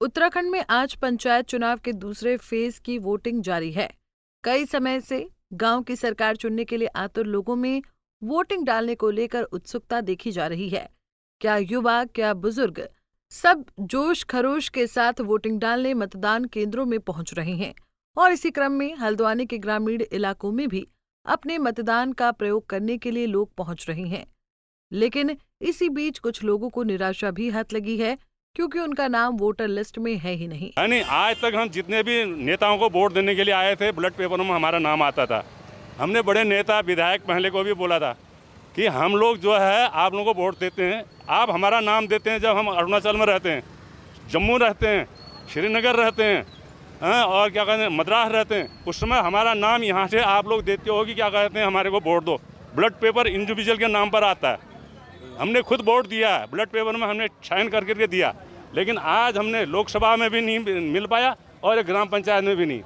उत्तराखंड में आज पंचायत चुनाव के दूसरे फेज की वोटिंग जारी है। कई समय से गांव की सरकार चुनने के लिए आतुर लोगों में वोटिंग डालने को लेकर उत्सुकता देखी जा रही है। क्या युवा, क्या बुजुर्ग, सब जोश खरोश के साथ वोटिंग डालने मतदान केंद्रों में पहुंच रहे हैं और इसी क्रम में हल्द्वानी के ग्रामीण इलाकों में भी अपने मतदान का प्रयोग करने के लिए लोग पहुंच रहे हैं। लेकिन इसी बीच कुछ लोगों को निराशा भी हाथ लगी है, क्योंकि उनका नाम वोटर लिस्ट में है ही नहीं। नहीं, आज तक हम जितने भी नेताओं को वोट देने के लिए आए थे, ब्लड पेपर में हमारा नाम आता था। हमने बड़े नेता विधायक पहले को भी बोला था कि हम लोग जो है आप लोगों को वोट देते हैं, आप हमारा नाम देते हैं जब हम अरुणाचल में रहते हैं, जम्मू रहते हैं, श्रीनगर रहते हैं, और क्या कहते हैं मद्रास रहते हैं। उस समय हमारा नाम यहाँ से आप लोग देते हो कि क्या कहते हैं हमारे को वोट दो। ब्लड पेपर इंडिविजुअल के नाम पर आता है। हमने खुद वोट दिया है, ब्लड पेपर में हमने साइन करके दिया, लेकिन आज हमने लोकसभा में भी नहीं मिल पाया और ग्राम पंचायत में भी नहीं।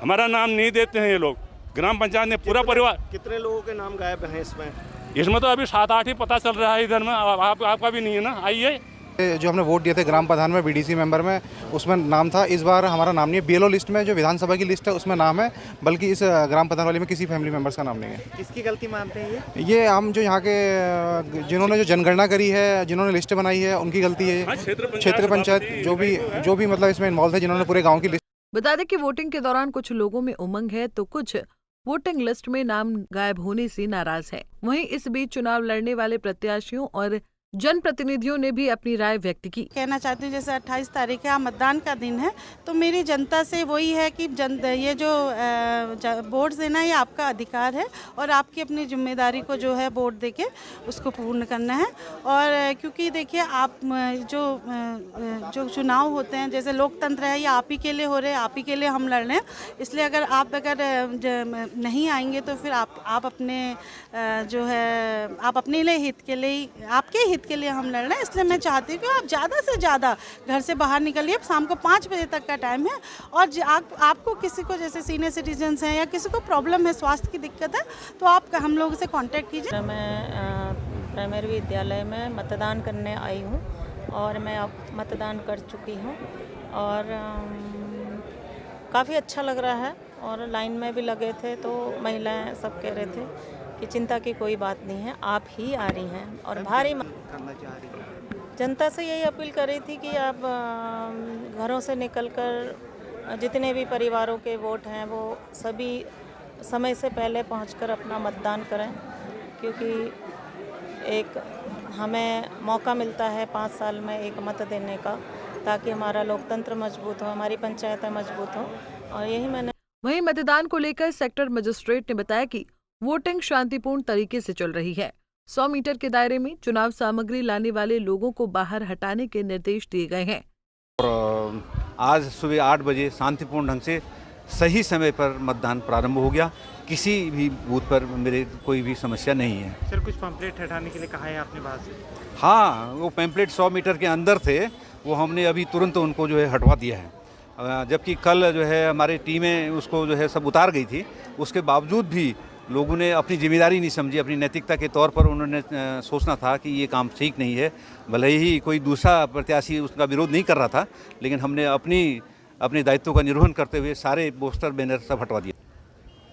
हमारा नाम नहीं देते हैं ये लोग। ग्राम पंचायत ने पूरा परिवार। कितने लोगों के नाम गायब हैं इसमें? इसमें तो अभी 7-8 ही पता चल रहा है इधर में। आपका भी नहीं है ना? आइए। जो हमने वोट दिए थे ग्राम प्रधान में, बीडीसी मेंबर में, उसमें नाम था। इस बार हमारा नाम नहीं है। बीएलओ लिस्ट में जो विधानसभा की लिस्ट है उसमें नाम है, बल्कि इस ग्राम प्रधान वाली में किसी फैमिली मेंबर्स का नाम नहीं है। किसकी गलती मानते हैं ये हम जो यहाँ के जिन्होंने जो जनगणना करी है, जिन्होंने लिस्ट बनाई है, उनकी गलती है। क्षेत्र पंचायत जो भी मतलब इसमें इन्वॉल्व है, जिन्होंने पूरे गाँव की लिस्ट। बता दें कि वोटिंग के दौरान कुछ लोगों में उमंग है तो कुछ वोटिंग लिस्ट में नाम गायब होने से नाराज है। वहीं इस बीच चुनाव लड़ने वाले प्रत्याशियों और जनप्रतिनिधियों ने भी अपनी राय व्यक्त की। कहना चाहती हूँ, जैसे 28 तारीख है, मतदान का दिन है, तो मेरी जनता से वही है कि ये जो वोट देना ये आपका अधिकार है और आपकी अपनी जिम्मेदारी को जो है वोट देके उसको पूर्ण करना है। और क्योंकि देखिए आप जो चुनाव होते हैं, जैसे लोकतंत्र है, ये आप ही के लिए हो रहे हैं, आप ही के लिए हम लड़ रहे हैं। इसलिए अगर नहीं आएंगे तो फिर आप अपने जो है आप अपने लिए हित के लिए, आपके हित के लिए हम लड़ रहे हैं। इसलिए मैं चाहती हूँ कि आप ज़्यादा से ज़्यादा घर से बाहर निकलिए। शाम को 5 बजे तक का टाइम है और आपको किसी को जैसे सीनियर सिटीजन्स हैं या किसी को प्रॉब्लम है, स्वास्थ्य की दिक्कत है, तो आप हम लोगों से कांटेक्ट कीजिए। मैं प्राइमरी विद्यालय में मतदान करने आई हूँ और मैं अब मतदान कर चुकी हूँ और काफ़ी अच्छा लग रहा है। और लाइन में भी लगे थे तो महिलाएं सब कह रहे थे कि चिंता की कोई बात नहीं है, आप ही आ रही हैं। और भारी जनता से यही अपील कर रही थी कि आप घरों से निकलकर जितने भी परिवारों के वोट हैं वो सभी समय से पहले पहुंचकर अपना मतदान करें, क्योंकि एक हमें मौका मिलता है 5 साल में एक मत देने का, ताकि हमारा लोकतंत्र मजबूत हो, हमारी पंचायतें मजबूत हो। और यही मैंने। वहीं मतदान को लेकर सेक्टर मजिस्ट्रेट ने बताया कि वोटिंग शांतिपूर्ण तरीके से चल रही है। 100 मीटर के दायरे में चुनाव सामग्री लाने वाले लोगों को बाहर हटाने के निर्देश दिए गए हैं। और आज सुबह 8 बजे शांतिपूर्ण ढंग से सही समय पर मतदान प्रारंभ हो गया। किसी भी बूथ पर मेरे कोई भी समस्या नहीं है। सर, कुछ पैम्पलेट हटाने के लिए कहा है आपने बाहर से? हाँ, वो पैम्पलेट 100 मीटर के अंदर थे, वो हमने अभी तुरंत उनको जो है हटवा दिया है। जबकि कल जो है हमारी टीमें उसको जो है सब उतार गई थी, उसके बावजूद भी लोगों ने अपनी जिम्मेदारी नहीं समझी। अपनी नैतिकता के तौर पर उन्होंने सोचना था कि ये काम ठीक नहीं है। भले ही कोई दूसरा प्रत्याशी उसका विरोध नहीं कर रहा था, लेकिन हमने अपने दायित्व का निर्वहन करते हुए सारे पोस्टर बैनर सब हटवा दिए।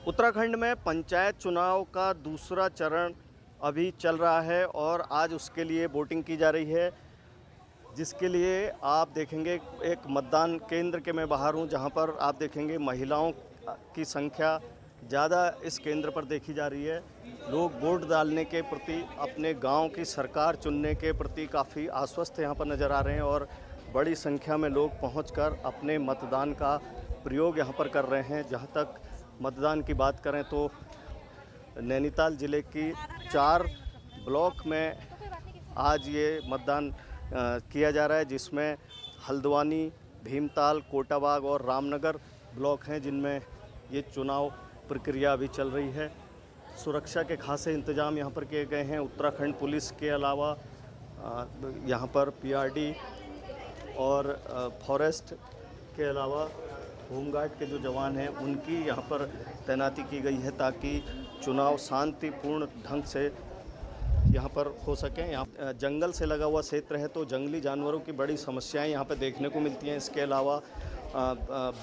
उत्तराखंड में पंचायत चुनाव का दूसरा चरण अभी चल रहा है और आज उसके लिए वोटिंग की जा रही है, जिसके लिए आप देखेंगे एक मतदान केंद्र के मैं बाहर हूं, जहां पर आप देखेंगे महिलाओं की संख्या ज़्यादा इस केंद्र पर देखी जा रही है। लोग वोट डालने के प्रति, अपने गांव की सरकार चुनने के प्रति काफ़ी आश्वस्त यहाँ पर नज़र आ रहे हैं और बड़ी संख्या में लोग पहुंचकर अपने मतदान का प्रयोग यहाँ पर कर रहे हैं। जहाँ तक मतदान की बात करें तो नैनीताल ज़िले की 4 ब्लॉक में आज ये मतदान किया जा रहा है, जिसमें हल्द्वानी, भीमताल, कोटाबाग और रामनगर ब्लॉक हैं, जिनमें ये चुनाव प्रक्रिया अभी चल रही है। सुरक्षा के खासे इंतजाम यहाँ पर किए गए हैं। उत्तराखंड पुलिस के अलावा यहाँ पर पीआरडी और फॉरेस्ट के अलावा होमगार्ड के जो जवान हैं उनकी यहाँ पर तैनाती की गई है, ताकि चुनाव शांतिपूर्ण ढंग से यहाँ पर हो सकें। यहाँ जंगल से लगा हुआ क्षेत्र है तो जंगली जानवरों की बड़ी समस्याएं यहाँ पर देखने को मिलती हैं। इसके अलावा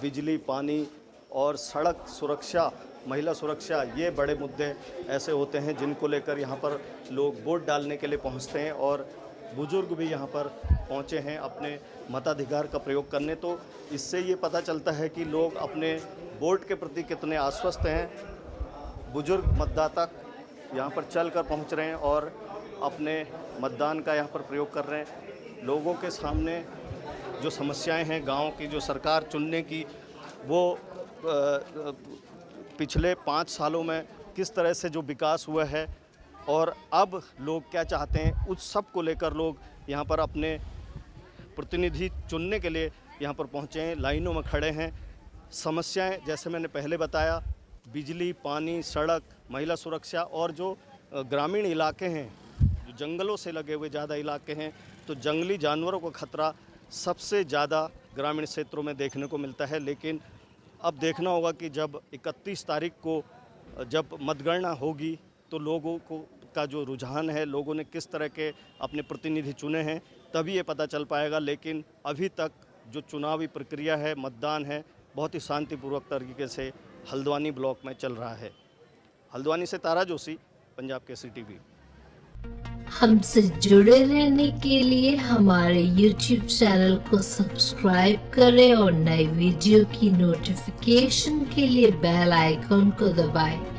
बिजली, पानी और सड़क सुरक्षा, महिला सुरक्षा, ये बड़े मुद्दे ऐसे होते हैं जिनको लेकर यहाँ पर लोग वोट डालने के लिए पहुँचते हैं और बुजुर्ग भी यहाँ पर पहुँचे हैं अपने मताधिकार का प्रयोग करने। तो इससे ये पता चलता है कि लोग अपने वोट के प्रति कितने आश्वस्त हैं। बुजुर्ग मतदाता यहाँ पर चल कर पहुँच रहे हैं और अपने मतदान का यहाँ पर प्रयोग कर रहे हैं। लोगों के सामने जो समस्याएं हैं गांव की, जो सरकार चुनने की, वो पिछले 5 सालों में किस तरह से जो विकास हुआ है और अब लोग क्या चाहते हैं, उस सब को लेकर लोग यहाँ पर अपने प्रतिनिधि चुनने के लिए यहाँ पर पहुँचे हैं, लाइनों में खड़े हैं। समस्याएं जैसे मैंने पहले बताया, बिजली, पानी, सड़क, महिला सुरक्षा और जो ग्रामीण इलाके हैं, जो जंगलों से लगे हुए ज़्यादा इलाके हैं, तो जंगली जानवरों का खतरा सबसे ज़्यादा ग्रामीण क्षेत्रों में देखने को मिलता है। लेकिन अब देखना होगा कि जब 31 तारीख को जब मतगणना होगी तो लोगों को का जो रुझान है, लोगों ने किस तरह के अपने प्रतिनिधि चुने हैं, तभी ये पता चल पाएगा। लेकिन अभी तक जो चुनावी प्रक्रिया है, मतदान है, बहुत ही शांतिपूर्वक तरीके से हल्द्वानी ब्लॉक में चल रहा है। हल्द्वानी से तारा जोशी, पंजाब केसरी टीवी। हमसे जुड़े रहने के लिए हमारे YouTube चैनल को सब्सक्राइब करें और नई वीडियो की नोटिफिकेशन के लिए बेल आइकन को दबाएं।